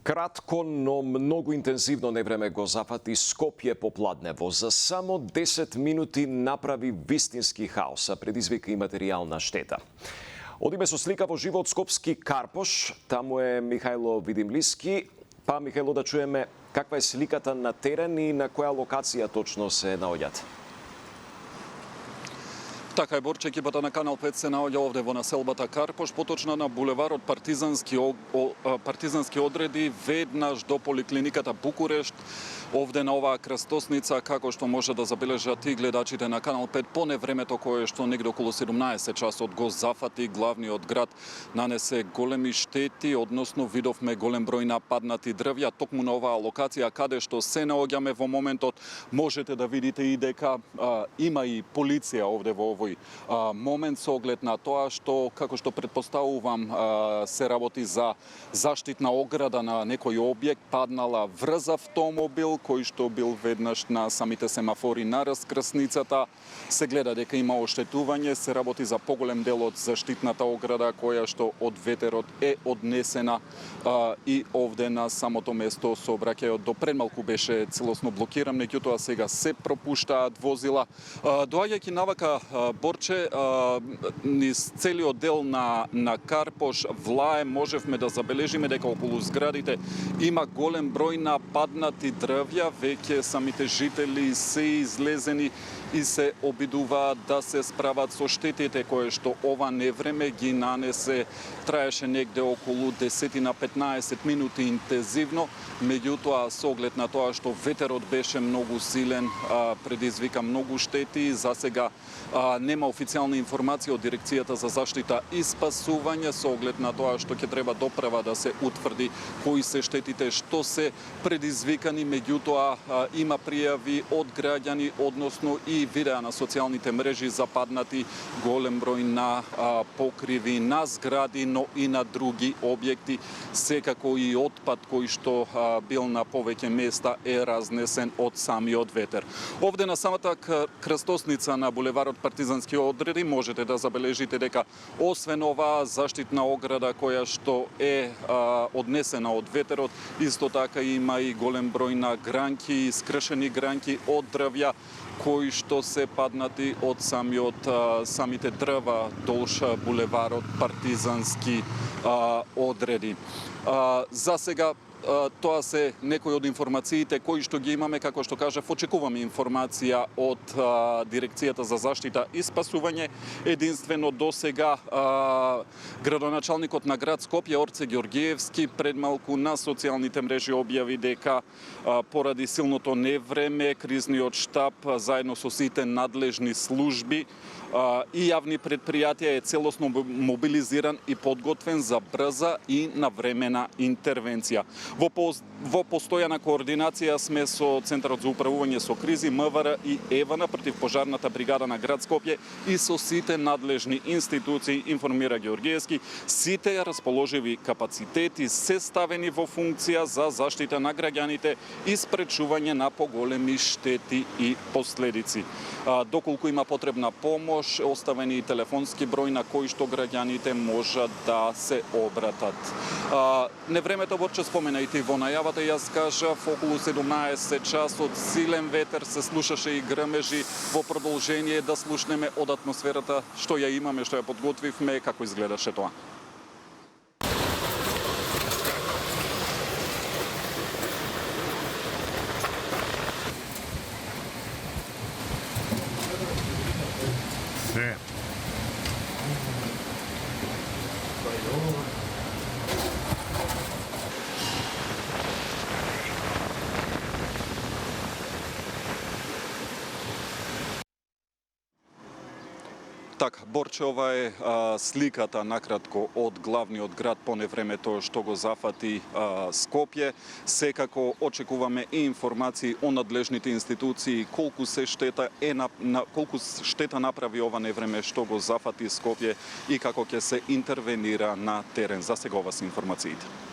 Кратко, но многу интензивно невреме го зафати Скопје попладнево. За само 10 минути направи вистински хаос, а предизвика и материјална штета. Одиме со слика во живо од скопски Карпош. Таму е Михајло Видимлиски. Па, Михајло, да чуеме каква е сликата на терен и на која локација точно се наоѓате. Така е, Борче, екипата на Канал 5 се наоѓа овде во населбата Карпош, поточно на булеварот Партизански одреди, веднаш до поликлиниката Букурешт. Овде на оваа крстосница, како што може да забележат и гледачите на Канал 5, поне времето кое што негде околу 17 часот го зафати главниот град, нанесе големи штети, односно видовме голем број на паднати дрвја. Токму на оваа локација каде што се наоѓаме во моментот, можете да видите и дека има и полиција овде во овој момент, со оглед на тоа што, како што предпоставувам, се работи за заштитна ограда на некој објект, паднала врз автомобил кој што бил веднаш на самите семафори на раскрсницата. Се гледа дека има оштетување, се работи за поголем дел од заштитната ограда која што од ветерот е однесена и овде на самото место сообраќајот до предмалку беше целосно блокиран, меѓутоа сега се пропуштаат возила. Доаѓајќи навака, Борче, низ целиот дел на Карпош, Влае, можевме да забележиме дека околу зградите има голем број на паднати дрвја, веќе самите жители се излезени и се обидуваат да се справат со штетите кои што ова невреме ги нанесе. Траеше негде околу 10-15 минути интензивно, меѓутоа со оглед на тоа што ветерот беше многу силен, предизвика многу штети. За сега нема официјална информација од Дирекцијата за заштита и спасување, со оглед на тоа што ќе треба доправа да се утврди кои се штетите што се предизвикани, меѓутоа има пријави од граѓани, односно и видеа на социјалните мрежи за паднати голем број на покриви на згради, но и на други објекти. Секако и отпад кој што бил на повеќе места е разнесен од самиот ветер. Овде на самата крстосница на булеварот Партизански одреди можете да забележите дека освен оваа заштитна ограда која што е однесена од ветерот, исто така има и голем број на гранки, скршени гранки од дрвја кои што се паднати од самите дрва долж булеварот Партизански одреди. За сега тоа се некои од информациите кои што ги имаме, како што кажав, очекуваме информација од Дирекцијата за заштита и спасување. Единствено до сега градоначалникот на град Скопје Орце Ѓоргиевски предмалку на социјалните мрежи објави дека поради силното невреме кризниот штаб заедно со сите надлежни служби и јавни предпријатија е целосно мобилизиран и подготвен за брза и навремена интервенција. Во постојана координација сме со Центарот за управување со кризи, МВР и ЕВН, противпожарната бригада на град Скопје и со сите надлежни институции, информира Ѓоргиевски. Сите расположиви капацитети се ставени во функција за заштита на граѓаните и спречување на поголеми штети и последици. Доколку има потребна помош, оставени и телефонски број на кој што граѓаните можат да се обратат. Невремето, Борче, спомена и ти во најавата, јас кажав, околу 17 часот силен ветер, се слушаше и грмежи. Во продолжение да слушнеме од атмосферата што ја имаме, што ја подготвивме, како изгледаше тоа. Така, Борче, ова е сликата накратко од главниот град по невремето што го зафати Скопје. Секако очекуваме и информации од надлежните институции колку штета направи ова невреме што го зафати Скопје и како ќе се интервенира на терен. За сега ова се информациите.